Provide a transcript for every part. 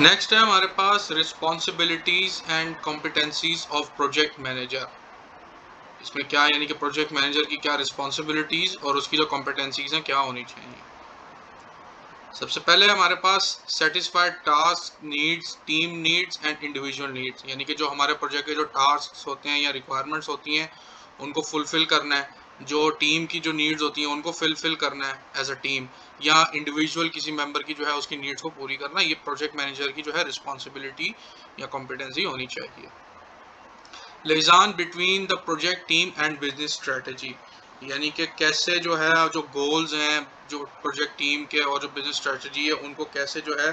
Next है हमारे पास responsibilities and competencies of project manager. इसमें क्या यानी कि प्रोजेक्ट मैनेजर की क्या रिस्पॉन्सिबिलिटीज और उसकी जो कॉम्पिटेंसीज हैं क्या होनी चाहिए। सबसे पहले हमारे पास satisfied task needs, team needs and individual needs, यानी कि जो हमारे प्रोजेक्ट के जो टास्क होते हैं या रिक्वायरमेंट्स होती हैं उनको फुलफिल करना है। जो टीम की जो नीड्स होती हैं उनको फुलफिल करना है एज अ टीम, या इंडिविजुअल किसी मेंबर की जो है उसकी नीड्स को पूरी करना, ये प्रोजेक्ट मैनेजर की जो है रिस्पॉन्सिबिलिटी या कॉम्पिटेंसी होनी चाहिए। Liaison between the project team and business strategy, यानी कि कैसे जो है जो गोल्स हैं जो प्रोजेक्ट टीम के और जो बिजनेस स्ट्रेटजी है उनको कैसे जो है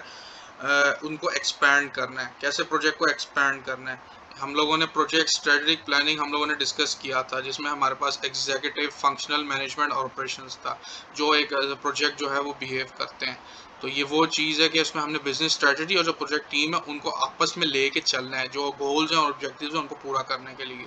उनको एक्सपैंड करना है, कैसे प्रोजेक्ट को एक्सपैंड करना है। हम लोगों ने प्रोजेक्ट स्ट्रेटेजिक प्लानिंग हम लोगों ने डिस्कस किया था, जिसमें हमारे पास एग्जीक्यूटिव, फंक्शनल मैनेजमेंट और ऑपरेशंस था, जो एक प्रोजेक्ट जो है वो बिहेव करते हैं। तो ये वो चीज़ है कि इसमें हमने बिजनेस स्ट्रेटजी और जो प्रोजेक्ट टीम है उनको आपस में लेके चलना है, जो गोल्स हैं और ऑब्जेक्टिव्स हैं उनको पूरा करने के लिए।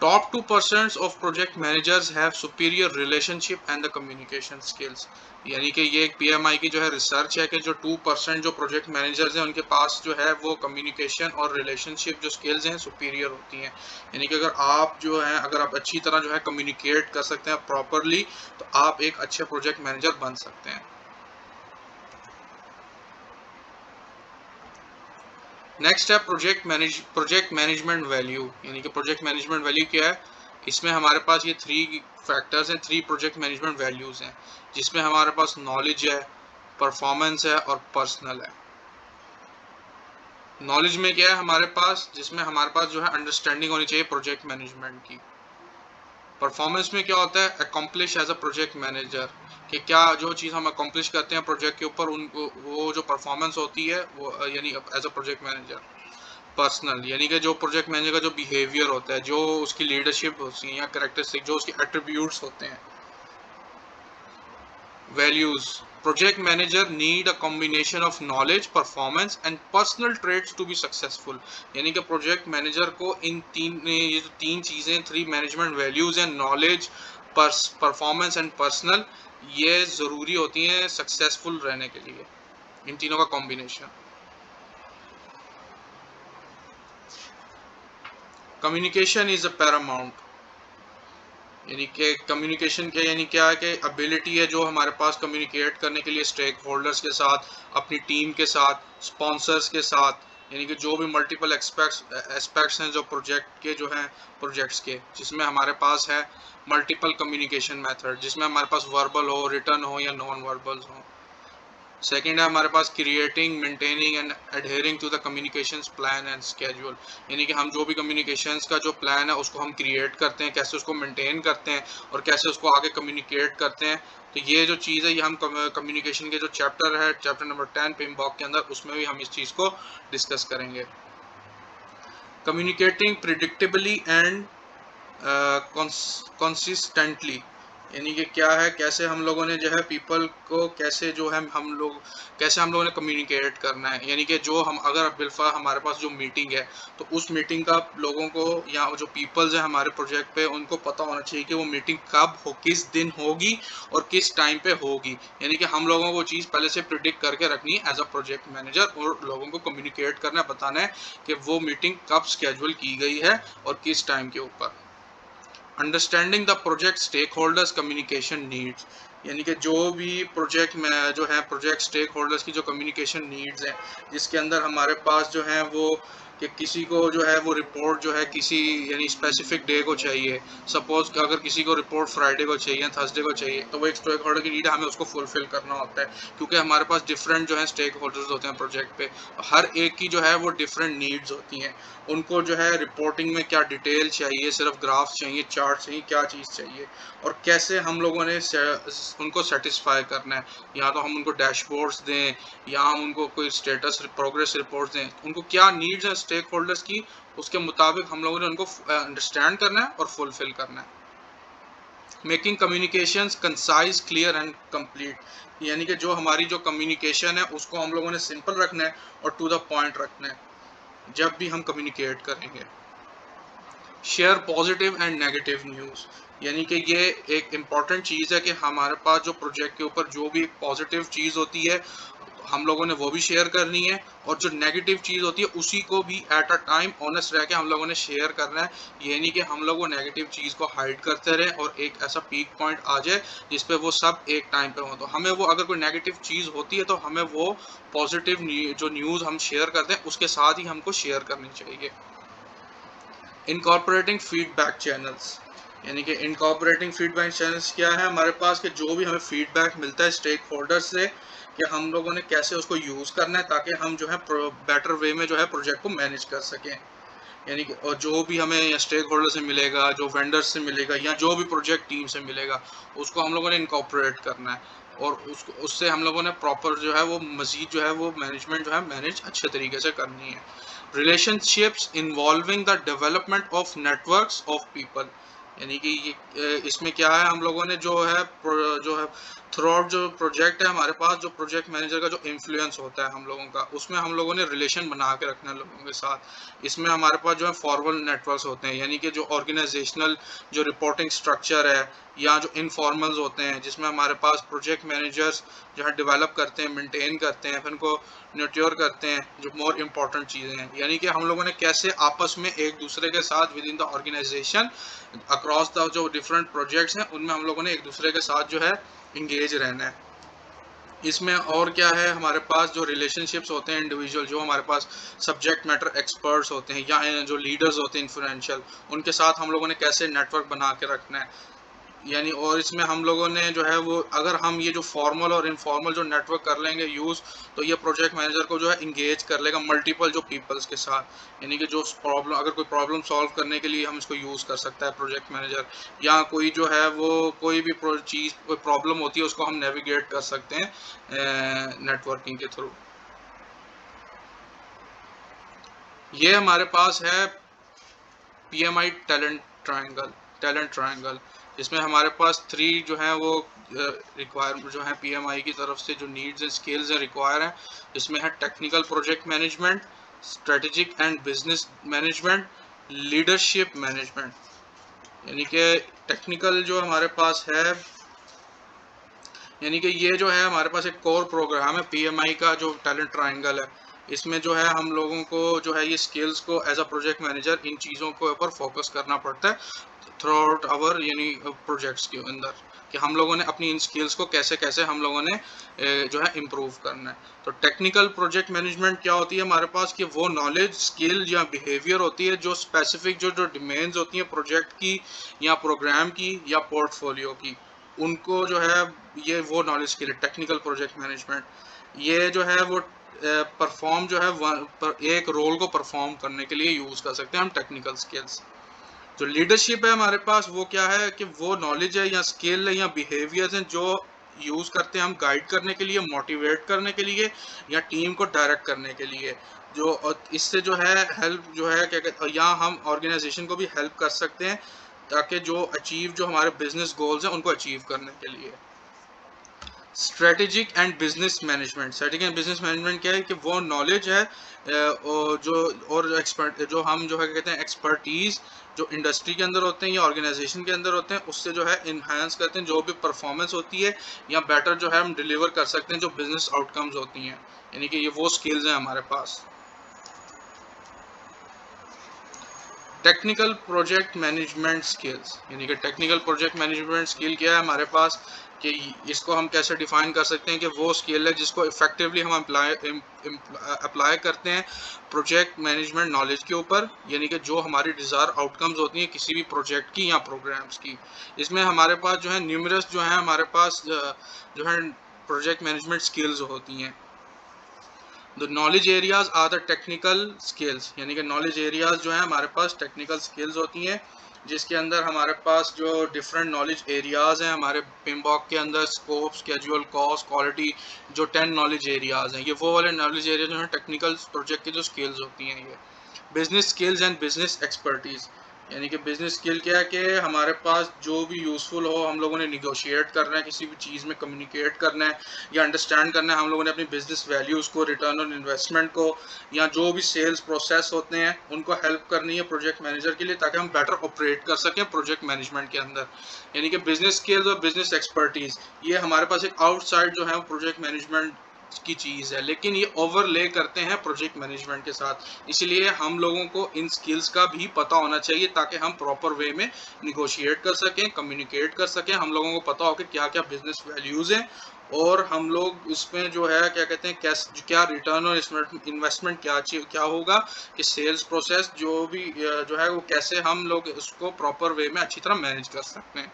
Top 2% of project managers have superior relationship and the communication skills, यानी कि ये एक PMI की जो है रिसर्च है कि जो 2% जो प्रोजेक्ट मैनेजर्स हैं उनके पास जो है वो कम्युनिकेशन और रिलेशनशिप जो स्किल्स हैं सुपीरियर होती हैं। यानी कि अगर आप जो है अगर आप अच्छी तरह जो है कम्युनिकेट कर सकते हैं प्रॉपरली तो आप एक अच्छे प्रोजेक्ट मैनेजर बन सकते हैं। नेक्स्ट है प्रोजेक्ट मैनेजमेंट वैल्यू, यानी कि प्रोजेक्ट मैनेजमेंट वैल्यू क्या है। इसमें हमारे पास ये 3 फैक्टर्स हैं, 3 प्रोजेक्ट मैनेजमेंट वैल्यूज हैं, जिसमें हमारे पास नॉलेज है, परफॉर्मेंस है और पर्सनल है। नॉलेज में क्या है हमारे पास, जिसमें हमारे पास जो है अंडरस्टैंडिंग होनी चाहिए प्रोजेक्ट मैनेजमेंट की। परफॉर्मेंस में क्या होता है, accomplish as a project manager, कि क्या जो चीज़ हम अकम्प्लिश करते हैं प्रोजेक्ट के ऊपर उनको वो जो परफॉर्मेंस होती है वो यानी as a project manager. Personal यानी कि जो प्रोजेक्ट मैनेजर का जो बिहेवियर होता है, जो उसकी लीडरशिप होती है या करेक्टरिस्टिक जो उसके एट्रीब्यूट्स होते हैं। Values, project manager need a combination of knowledge, performance and personal traits to be successful, यानी कि प्रोजेक्ट मैनेजर को इन ये जो 3 चीज़ें, 3 मैनेजमेंट वैल्यूज हैं, नॉलेज, परफॉर्मेंस एंड पर्सनल, ये ज़रूरी होती हैं सक्सेसफुल रहने के लिए, इन तीनों का combination. Communication is a Paramount, यानी कि कम्युनिकेशन के यानी क्या है कि एबिलिटी है जो हमारे पास कम्युनिकेट करने के लिए स्टेक होल्डर्स के साथ, अपनी टीम के साथ, स्पॉन्सर्स के साथ, यानी कि जो भी मल्टीपल एस्पेक्ट्स हैं जो प्रोजेक्ट के जो हैं प्रोजेक्ट्स के, जिसमें हमारे पास है मल्टीपल कम्युनिकेशन मेथड, जिसमें हमारे पास वर्बल हो, रिटर्न हो या नॉन वर्बल्स हो। सेकेंड है हमारे पास creating, maintaining and adhering to the communications plan and schedule, यानी कि हम जो भी कम्युनिकेशंस का जो प्लान है उसको हम क्रिएट करते हैं, कैसे उसको मेंटेन करते हैं और कैसे उसको आगे कम्युनिकेट करते हैं। तो ये जो चीज़ है ये हम कम्युनिकेशन के जो चैप्टर है, चैप्टर नंबर 10 पिमबॉक के अंदर, उसमें भी हम इस चीज़ को डिस्कस करेंगे। कम्युनिकेटिंग प्रिडिक्टेबली एंड कंसिस्टेंटली, यानी कि क्या है, कैसे हम लोगों ने जो है पीपल को कैसे जो है हम लोग कैसे हम लोगों ने कम्युनिकेट करना है, यानी कि जो हम अगर बिल्फा हमारे पास जो मीटिंग है तो उस मीटिंग का लोगों को या जो पीपल्स हैं हमारे प्रोजेक्ट पे उनको पता होना चाहिए कि वो मीटिंग कब हो, किस दिन होगी और किस टाइम पे होगी, यानी कि हम लोगों को चीज़ पहले से प्रिडिक्ट करके रखनी है एज अ प्रोजेक्ट मैनेजर, और लोगों को कम्युनिकेट करना है, बताना है कि वो मीटिंग कब स्केड्यूल की गई है और किस टाइम के ऊपर। Understanding the project stakeholders communication needs, यानी कि जो भी प्रोजेक्ट में जो है प्रोजेक्ट स्टेक होल्डर्स की जो कम्युनिकेशन नीड्स हैं, जिसके अंदर हमारे पास जो है वो कि किसी को जो है वो रिपोर्ट जो है किसी यानी स्पेसिफिक डे को चाहिए। सपोज कि अगर किसी को रिपोर्ट फ्राइडे को चाहिए, थर्सडे को चाहिए, तो वो एक स्टेक होल्डर की नीड है, हमें उसको फुलफिल करना होता है, क्योंकि हमारे पास डिफरेंट जो है स्टेक होल्डर्स होते हैं प्रोजेक्ट पे, हर एक की जो है वो डिफरेंट नीड्स होती हैं। उनको जो है रिपोर्टिंग में क्या डिटेल चाहिए, सिर्फ ग्राफ चाहिए, चार्ट चाहिए, क्या चीज़ चाहिए, और कैसे हम लोगों ने उनको सेटिस्फाई करना है। या तो हम उनको डैशबोर्ड्स दें या हम उनको कोई स्टेटस प्रोग्रेस रिपोर्ट्स दें, उनको क्या नीड्स हैं स्टेक होल्डर्स की, उसके मुताबिक हम लोगों ने उनको अंडरस्टैंड करना है और फुलफिल करना है। Making communications concise, clear and complete, यानी कि जो हमारी जो कम्युनिकेशन है उसको हम लोगों ने सिंपल रखना है और टू द पॉइंट रखना है जब भी हम कम्युनिकेट करेंगे। Share positive and negative news, यानी कि ये एक इम्पॉर्टेंट चीज़ है कि हमारे पास जो प्रोजेक्ट के ऊपर जो भी पॉजिटिव चीज़ होती है हम लोगों ने वो भी शेयर करनी है, और जो नेगेटिव चीज़ होती है उसी को भी एट अ टाइम ऑनेस्ट रह के हम लोगों ने शेयर करना है। ये नहीं कि हम लोग वो नेगेटिव चीज़ को हाइड करते रहें और एक ऐसा पीक पॉइंट आ जाए जिस पे वो सब एक टाइम पे हो। तो हमें वो, अगर कोई नेगेटिव चीज़ होती है तो हमें वो पॉजिटिव जो न्यूज़ हम शेयर करते हैं उसके साथ ही हमको शेयर करनी चाहिए। इनकॉर्पोरेटिंग फीडबैक चैनल्स, यानी कि इनकॉर्पोरेटिंग फीडबैक चैनल्स क्या है हमारे पास, कि जो भी हमें फीडबैक मिलता है स्टेक होल्डर्स से, कि हम लोगों ने कैसे उसको यूज़ करना है ताकि हम जो है बेटर वे में जो है प्रोजेक्ट को मैनेज कर सकें। यानी कि और जो भी हमें स्टेक होल्डर से मिलेगा, जो वेंडर से मिलेगा, या जो भी प्रोजेक्ट टीम से मिलेगा, उसको हम लोगों ने इनकॉर्पोरेट करना है, और उसको उससे हम लोगों ने प्रॉपर जो है वो मज़ीद जो है वो मैनेजमेंट जो है मैनेज अच्छे तरीके से करनी है। Relationships involving the development of networks of people, यानी कि ये इसमें क्या है, हम लोगों ने जो है थ्रू आउट जो प्रोजेक्ट है हमारे पास, जो प्रोजेक्ट मैनेजर का जो इन्फ्लुएंस होता है हम लोगों का, उसमें हम लोगों ने रिलेशन बना के रखना है लोगों के साथ। इसमें हमारे पास जो है फॉर्मल नेटवर्क्स होते हैं, यानी कि जो ऑर्गेनाइजेशनल जो रिपोर्टिंग स्ट्रक्चर है, या जो इनफॉर्मल्स होते हैं जिसमें हमारे पास प्रोजेक्ट मैनेजर्स जो है डेवलप करते हैं, मेंटेन करते हैं, फिर उनको न्यूट्योर करते हैं, जो मोर इम्पॉर्टेंट चीज़ें हैं। यानी कि हम लोगों ने कैसे आपस में एक दूसरे के साथ within the organization across the जो डिफरेंट प्रोजेक्ट्स हैं उनमें हम लोगों ने एक दूसरे के साथ जो है इंगेज रहना है। इसमें और क्या है, हमारे पास जो रिलेशनशिप्स होते हैं इंडिविजुअल, जो हमारे पास सब्जेक्ट मैटर एक्सपर्ट्स होते हैं या जो लीडर्स होते हैं इन्फ्लुएंशियल, उनके साथ हम लोगों ने कैसे नेटवर्क बना के रखना है। यानी और इसमें हम लोगों ने जो है वो, अगर हम ये जो फॉर्मल और इनफॉर्मल जो नेटवर्क कर लेंगे यूज़, तो ये प्रोजेक्ट मैनेजर को जो है इंगेज कर लेगा मल्टीपल जो पीपल्स के साथ। यानी कि जो प्रॉब्लम, अगर कोई प्रॉब्लम सॉल्व करने के लिए हम इसको यूज़ कर सकता है प्रोजेक्ट मैनेजर, या कोई जो है वो कोई भी चीज़, कोई प्रॉब्लम होती है उसको हम नेविगेट कर सकते हैं नेटवर्किंग के थ्रू। ये हमारे पास है पीएमआई टैलेंट ट्रायंगल, जिसमें हमारे पास 3 जो हैं वो रिक्वायर जो है पीएमआई की तरफ से जो नीड्स एंड स्किल्स हैं रिक्वायर हैं। इसमें है technical project management, strategic and business management, leadership management. यानी कि टेक्निकल जो हमारे पास है, यानी कि ये जो है हमारे पास एक कोर प्रोग्राम है पीएमआई का जो टैलेंट ट्रायंगल है। इसमें जो है हम लोगों को जो है ये स्किल्स को एज अ प्रोजेक्ट मैनेजर इन चीज़ों के ऊपर फोकस करना पड़ता है थ्रू आउट आवर यानी प्रोजेक्ट्स के अंदर, कि हम लोगों ने अपनी इन स्किल्स को कैसे कैसे हम लोगों ने जो है इम्प्रूव करना है। तो टेक्निकल प्रोजेक्ट मैनेजमेंट क्या होती है हमारे पास, कि वो नॉलेज, स्किल या बिहेवियर होती है जो स्पेसिफिक जो जो डिमेंस होती हैं प्रोजेक्ट की या प्रोग्राम की या पोर्टफोलियो की, उनको जो है ये वो नॉलेज के लिए टेक्निकल प्रोजेक्ट मैनेजमेंट ये जो है वो परफॉर्म जो है एक रोल को परफॉर्म करने के लिए यूज़ कर सकते हैं हम टेक्निकल स्किल्स। जो लीडरशिप है हमारे पास वो क्या है, कि वो नॉलेज है या स्किल है या बिहेवियर्स हैं जो यूज़ करते हैं हम गाइड करने के लिए, मोटिवेट करने के लिए, या टीम को डायरेक्ट करने के लिए। जो इससे जो है हेल्प जो है क्या कहते हैं, या हम ऑर्गेनाइजेशन को भी हेल्प कर सकते हैं ताकि जो हमारे बिजनेस गोल्स हैं उनको अचीव करने के लिए। Strategic and business management, strategic and business management क्या है, कि वो नॉलेज है जो एक्सपर्ट जो हम जो है कहते हैं एक्सपर्टीज जो इंडस्ट्री के अंदर होते हैं या ऑर्गेनाइजेशन के अंदर होते हैं, उससे जो है इन्हांस करते हैं जो भी परफॉर्मेंस होती है, या बेटर जो है हम डिलीवर कर सकते हैं जो बिजनेस आउटकम्स होती हैं। यानी कि ये वो स्किल्स हैं हमारे पास। टेक्निकल प्रोजेक्ट मैनेजमेंट स्किल्स, यानी कि टेक्निकल प्रोजेक्ट मैनेजमेंट स्किल क्या है हमारे पास, कि इसको हम कैसे डिफाइन कर सकते हैं, कि वो स्किल है जिसको इफेक्टिवली हम अप्लाई करते हैं प्रोजेक्ट मैनेजमेंट नॉलेज के ऊपर, यानी कि जो हमारी डिज़ायर आउटकम्स होती हैं किसी भी प्रोजेक्ट की या प्रोग्राम्स की। इसमें हमारे पास जो है न्यूमरस जो है हमारे पास जो है प्रोजेक्ट मैनेजमेंट स्किल्स होती हैं। The knowledge areas are the technical skills, यानी कि नॉलेज एरियाज जो है हमारे पास टेक्निकल स्किल्स होती हैं, जिसके अंदर हमारे पास जो डिफरेंट नॉलेज एरियाज हैं हमारे पिमबॉक के अंदर, स्कोप, स्केड्यूल, कॉस्ट, क्वालिटी, जो 10 नॉलेज एरियाज हैं, ये वो वाले नॉलेज एरिया जो है टेक्निकल प्रोजेक्ट की जो स्किल्स होती हैं। ये business skills and business expertise, यानी कि बिजनेस स्किल क्या है, कि हमारे पास जो भी यूज़फुल हो, हम लोगों ने निगोशिएट करना है किसी भी चीज़ में, कम्युनिकेट करना है या अंडरस्टैंड करना है हम लोगों ने अपनी बिजनेस वैल्यूज़ को, रिटर्न ऑन इन्वेस्टमेंट को, या जो भी सेल्स प्रोसेस होते हैं उनको हेल्प करनी है प्रोजेक्ट मैनेजर के लिए, ताकि हम बेटर ऑपरेट कर सकें प्रोजेक्ट मैनेजमेंट के अंदर। यानी कि बिजनेस स्किल्स और बिजनेस एक्सपर्टीज़ ये हमारे पास एक आउटसाइड जो है प्रोजेक्ट मैनेजमेंट की चीज़ है, लेकिन ये ओवरले करते हैं प्रोजेक्ट मैनेजमेंट के साथ। इसलिए हम लोगों को इन स्किल्स का भी पता होना चाहिए ताकि हम प्रॉपर वे में निगोशिएट कर सकें, कम्युनिकेट कर सकें। हम लोगों को पता हो कि क्या-क्या बिज़नेस वैल्यूज़ हैं और हम लोग इसमें जो है क्या कहते हैं क्या रिटर्न और इन्वेस्टमेंट क्या होगा कि सेल्स प्रोसेस जो भी जो है वो कैसे हम लोग उसको प्रॉपर वे में अच्छी तरह मैनेज कर सकते हैं।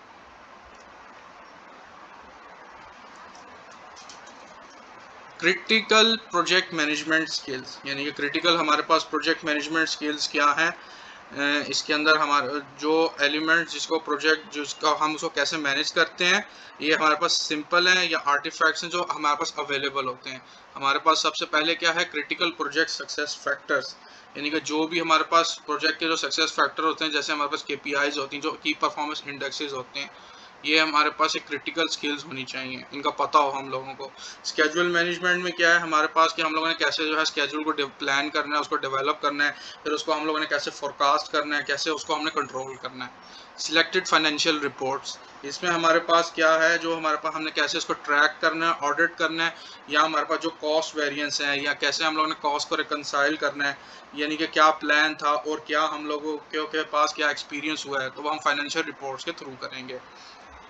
क्रिटिकल प्रोजेक्ट मैनेजमेंट स्किल्स, यानी कि क्रिटिकल हमारे पास प्रोजेक्ट मैनेजमेंट स्किल्स क्या हैं। इसके अंदर हमारे जो एलिमेंट जिसको प्रोजेक्ट जिसका हम उसको कैसे मैनेज करते हैं, ये हमारे पास सिंपल हैं या आर्टिफैक्ट्स हैं जो हमारे पास अवेलेबल होते हैं। हमारे पास सबसे पहले क्या है, क्रिटिकल प्रोजेक्ट सक्सेस फैक्टर्स, यानी कि जो भी हमारे पास प्रोजेक्ट के जो सक्सेस फैक्टर होते हैं, जैसे हमारे पास केपीआईज होती हैं, जो की परफॉर्मेंस इंडेक्सेस होते हैं, ये हमारे पास एक क्रिटिकल स्किल्स होनी चाहिए, इनका पता हो हम लोगों को। स्केड्यूल मैनेजमेंट में क्या है हमारे पास कि हम लोगों ने कैसे जो है स्केड्यूल को प्लान करना है, उसको डेवलप करना है, फिर उसको हम लोगों ने कैसे फोरकास्ट करना है, कैसे उसको हमने कंट्रोल करना है। सिलेक्टेड फाइनेंशियल रिपोर्ट्स, इसमें हमारे पास क्या है, जो हमारे पास हमने कैसे इसको ट्रैक करना है, ऑडिट करना है, या हमारे पास जो कॉस्ट वेरिएंस है या कैसे हम लोगों ने कॉस्ट को रिकनसाइल करना है, यानी कि क्या प्लान था और क्या हम लोगों के पास क्या एक्सपीरियंस हुआ है, तो वो हम फाइनेंशियल रिपोर्ट्स के थ्रू करेंगे।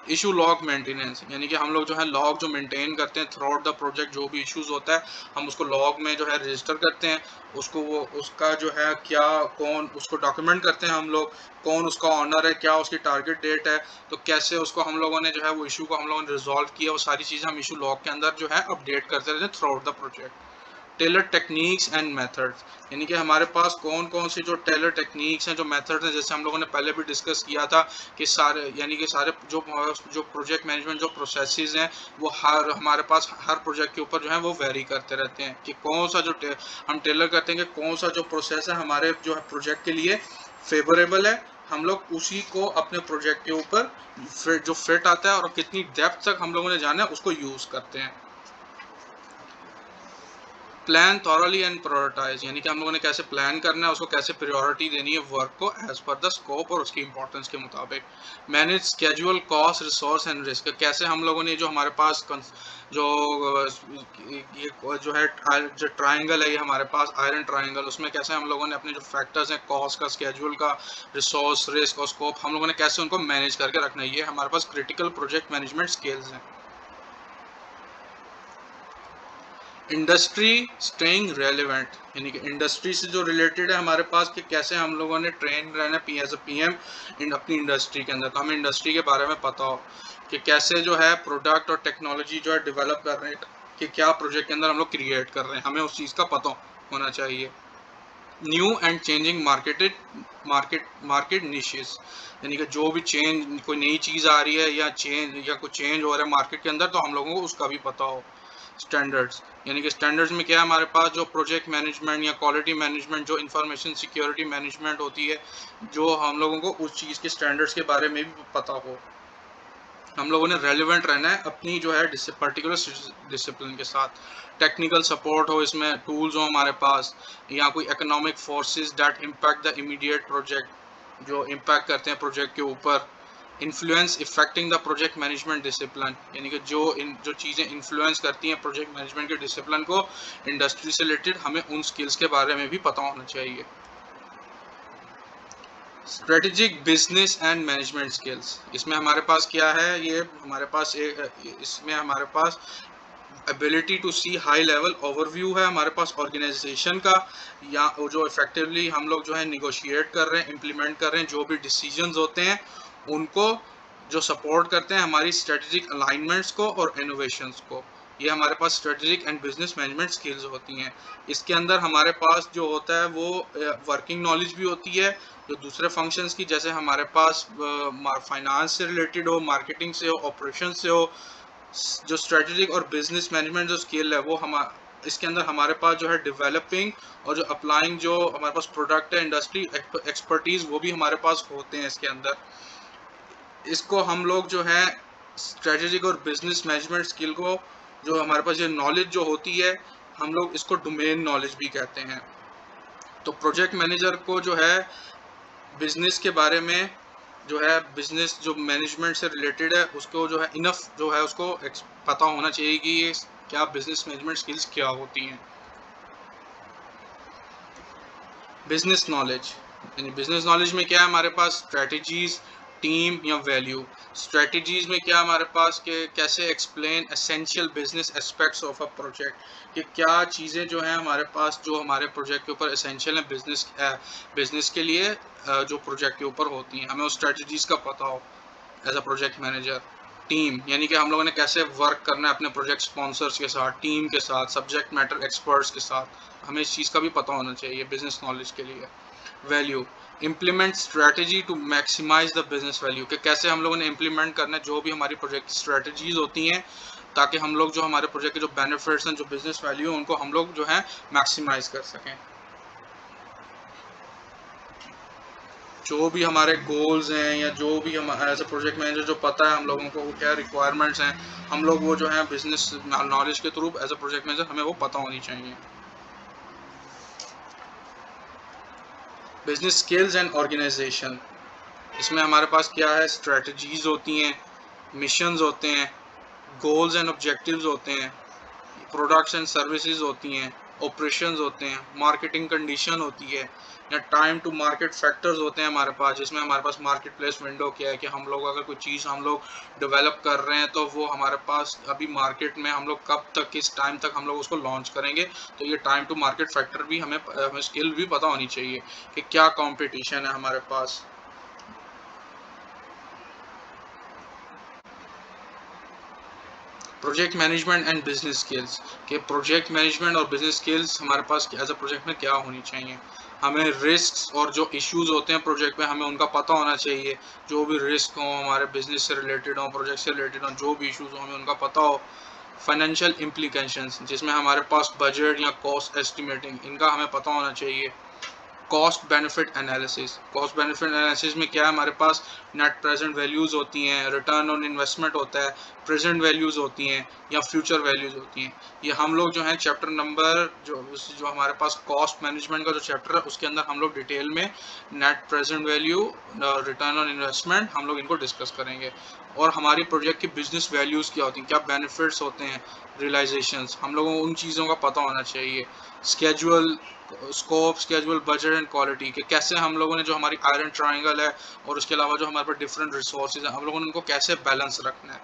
इशू लॉग मेंटेनेंस, यानी कि हम लोग जो है लॉग जो मेंटेन करते हैं थ्रू आउट द प्रोजेक्ट, जो भी इश्यूज होता है हम उसको लॉग में जो है रजिस्टर करते हैं, उसको वो उसका जो है क्या कौन उसको डॉक्यूमेंट करते हैं हम लोग, कौन उसका ऑनर है, क्या उसकी टारगेट डेट है, तो कैसे उसको हम लोगों ने जो है वो इशू को हम लोगों ने रिजॉल्व किया, वो सारी चीज़ें हम इशू लॉग के अंदर जो है अपडेट करते रहते हैं throughout the project. Tailor techniques and methods, यानी कि हमारे पास कौन कौन सी जो टेलर टेक्निक्स हैं, जो मेथड्स हैं, जैसे हम लोगों ने पहले भी डिस्कस किया था कि सारे यानी कि सारे जो प्रोजेक्ट मैनेजमेंट जो प्रोसेसेस हैं वो हर हमारे पास हर प्रोजेक्ट के ऊपर जो है वो वेरी करते रहते हैं कि कौन सा हम टेलर करते हैं कि कौन सा जो प्रोसेस है हमारे जो है प्रोजेक्ट के लिए फेवरेबल है, हम लोग उसी को अपने प्रोजेक्ट के ऊपर जो फिट आता है और कितनी डेप्थ तक हम लोगों ने जाना है उसको यूज़ करते हैं। प्लान थॉरली एंड प्रायोरिटाइज, यानी कि हम लोगों ने कैसे प्लान करना है, उसको कैसे प्रायोरिटी देनी है वर्क को एज पर द स्कोप और उसकी इंपॉर्टेंस के मुताबिक। Manage schedule cost resource and risk, कैसे हम लोगों ने जो हमारे पास जो ये जो है जो ट्राइंगल है, ये हमारे पास आयरन ट्राइंगल, उसमें कैसे हम लोगों ने अपने जो फैक्टर्स हैं कॉस्ट का, स्केड्यूल का, रिसोर्स, रिस्क और स्कोप, हम लोगों ने कैसे उनको मैनेज करके रखना है, ये हमारे पास क्रिटिकल प्रोजेक्ट मैनेजमेंट स्किल्स हैं। इंडस्ट्री स्टेइंग रेलिवेंट, यानी कि इंडस्ट्री से जो रिलेटेड है हमारे पास कि कैसे हम लोगों ने ट्रेन रहना P as a PM in अपनी इंडस्ट्री के अंदर, तो हमें इंडस्ट्री के बारे में पता हो कि कैसे जो है प्रोडक्ट और टेक्नोलॉजी जो है डेवलप कर रहे हैं, कि क्या प्रोजेक्ट के अंदर हम लोग क्रिएट कर रहे हैं, हमें उस चीज़ का पता होना चाहिए। New and changing market niches, यानी कि जो भी चेंज कोई नई चीज़ आ रही है या कुछ चेंज हो रहा है मार्केट के अंदर, तो हम लोगों को उसका भी पता हो। स्टैंडर्ड्स, यानी कि स्टैंडर्ड्स में क्या है हमारे पास, जो प्रोजेक्ट मैनेजमेंट या क्वालिटी मैनेजमेंट, जो इंफॉर्मेशन सिक्योरिटी मैनेजमेंट होती है, जो हम लोगों को उस चीज़ के स्टैंडर्ड्स के बारे में भी पता हो। हम लोगों ने रेलिवेंट रहना है अपनी जो है पर्टिकुलर डिसिप्लिन के साथ। टेक्निकल सपोर्ट हो, इसमें टूल्स हो हमारे पास, या कोई economic forces that impact the immediate project, जो इम्पैक्ट करते हैं प्रोजेक्ट के ऊपर। Influence affecting the project management discipline, यानी कि जो चीज़ें इन्फ्लुएंस करती हैं प्रोजेक्ट मैनेजमेंट के डिसिप्लिन को, इंडस्ट्री से रिलेटेड हमें उन स्किल्स के बारे में भी पता होना चाहिए। Strategic business and management skills, इसमें हमारे पास क्या है, ये हमारे पास इसमें हमारे पास ability to see high level overview है हमारे पास ऑर्गेनाइजेशन का, या वो जो इफेक्टिवली हम लोग जो है निगोशिएट कर रहे हैं, इम्प्लीमेंट कर रहे हैं, जो भी डिसीजंस होते हैं उनको जो सपोर्ट करते हैं हमारी स्ट्रेटेजिक अलाइनमेंट्स को और इनोवेशंस को, ये हमारे पास strategic and business management skills होती हैं। इसके अंदर हमारे पास जो होता है वो वर्किंग नॉलेज भी होती है, जो दूसरे फंक्शंस की, जैसे हमारे पास फाइनेंस से रिलेटेड हो, मार्केटिंग से हो, ऑपरेशन से हो, जो स्ट्रेटेजिक और बिजनेस मैनेजमेंट जो स्किल है वो हम इसके अंदर हमारे पास जो है डेवलपिंग और जो अप्लाइंग जो हमारे पास प्रोडक्ट है, इंडस्ट्री एक्सपर्टीज, वो भी हमारे पास होते हैं इसके अंदर। इसको हम लोग जो है स्ट्रेटेजिक और बिजनेस मैनेजमेंट स्किल को, जो हमारे पास ये नॉलेज जो होती है, हम लोग इसको डोमेन नॉलेज भी कहते हैं। तो प्रोजेक्ट मैनेजर को जो है बिजनेस के बारे में जो है बिजनेस जो मैनेजमेंट से रिलेटेड है उसको जो है इनफ जो है उसको पता होना चाहिए कि ये क्या बिजनेस मैनेजमेंट स्किल्स क्या होती हैं। बिजनेस नॉलेज, यानी बिजनेस नॉलेज में क्या है हमारे पास, स्ट्रेटजीज, टीम या वैल्यू। स्ट्रेटजीज में क्या हमारे पास के कैसे explain essential business aspects of a project, कि क्या चीज़ें जो हैं हमारे पास जो हमारे प्रोजेक्ट के ऊपर एसेंशियल है बिजनेस के लिए, जो प्रोजेक्ट के ऊपर होती हैं, हमें उस स्ट्रेटजीज का पता हो as a project manager. Team, यानी कि हम लोगों ने कैसे वर्क करना है अपने प्रोजेक्ट स्पॉन्सर्स के साथ, टीम के साथ, सब्जेक्ट मैटर एक्सपर्ट्स के साथ, हमें इस चीज़ का भी पता होना चाहिए बिजनेस नॉलेज के लिए। Value, implement strategy to maximize the business value, कि कैसे हम लोगों ने इम्प्लीमेंट करना है जो भी हमारी प्रोजेक्ट की स्ट्रेटजीज होती हैं, ताकि हम लोग जो हमारे प्रोजेक्ट के जो बेनिफिट्स हैं, जो बिजनेस वैल्यू है, उनको हम लोग जो है मैक्सिमाइज कर सकें। जो भी हमारे गोल्स हैं या जो भी हम एज अ प्रोजेक्ट मैनेजर जो पता है हम लोगों को वो क्या रिक्वायरमेंट्स हैं, हम लोग वो जो है बिजनेस नॉलेज के through as a project manager हमें वो पता होनी चाहिए। बिजनेस स्किल्स एंड ऑर्गेनाइजेशन, इसमें हमारे पास क्या है, स्ट्रेटजीज होती हैं, मिशंस होते हैं, गोल्स एंड ऑब्जेक्टिव्स होते हैं, प्रोडक्ट्स एंड सर्विसेज होती हैं, ऑपरेशंस होते हैं, मार्केटिंग कंडीशन होती है, या टाइम टू मार्केट फैक्टर्स होते हैं हमारे पास, जिसमें हमारे पास मार्केट प्लेस विंडो क्या है, कि हम लोग अगर कोई चीज़ हम लोग डेवलप कर रहे हैं तो वो हमारे पास अभी मार्केट में हम लोग कब तक किस टाइम तक हम लोग उसको लॉन्च करेंगे, तो ये टाइम टू मार्केट फैक्टर भी हमें स्किल भी पता होनी चाहिए कि क्या कंपटीशन है हमारे पास। Project management and business skills, के प्रोजेक्ट मैनेजमेंट और बिजनेस स्किल्स हमारे पास एज अ प्रोजेक्ट में क्या होनी चाहिए। हमें रिस्क्स और जो इश्यूज होते हैं प्रोजेक्ट में हमें उनका पता होना चाहिए, जो भी रिस्क हो हमारे बिजनेस से रिलेटेड हो, प्रोजेक्ट से रिलेटेड हो, जो भी इश्यूज हो हमें उनका पता हो। फाइनेंशियल इम्प्लीकेशंस, जिसमें हमारे पास बजट या कॉस्ट एस्टिमेटिंग, इनका हमें पता होना चाहिए। Cost benefit analysis, cost benefit analysis में क्या है हमारे पास, नेट प्रेजेंट वैल्यूज होती हैं, रिटर्न ऑन इन्वेस्टमेंट होता है, प्रेजेंट वैल्यूज होती हैं या फ्यूचर वैल्यूज होती हैं। ये हम लोग जो है चैप्टर नंबर जो हमारे पास कॉस्ट मैनेजमेंट का जो चैप्टर है उसके अंदर हम लोग डिटेल में net present value, return on investment, हम लोग इनको डिस्कस करेंगे। और हमारी प्रोजेक्ट की बिजनेस वैल्यूज़ क्या होती हैं, क्या बेनिफिट्स होते हैं, रियलाइजेशंस, हम लोगों को उन चीज़ों का पता होना चाहिए। Schedule, scope, schedule, budget and quality, कि कैसे हम लोगों ने जो हमारी आयरन ट्रायंगल है और उसके अलावा जो हमारे पास डिफरेंट रिसोर्सेज हैं हम लोगों ने उनको कैसे बैलेंस रखना है।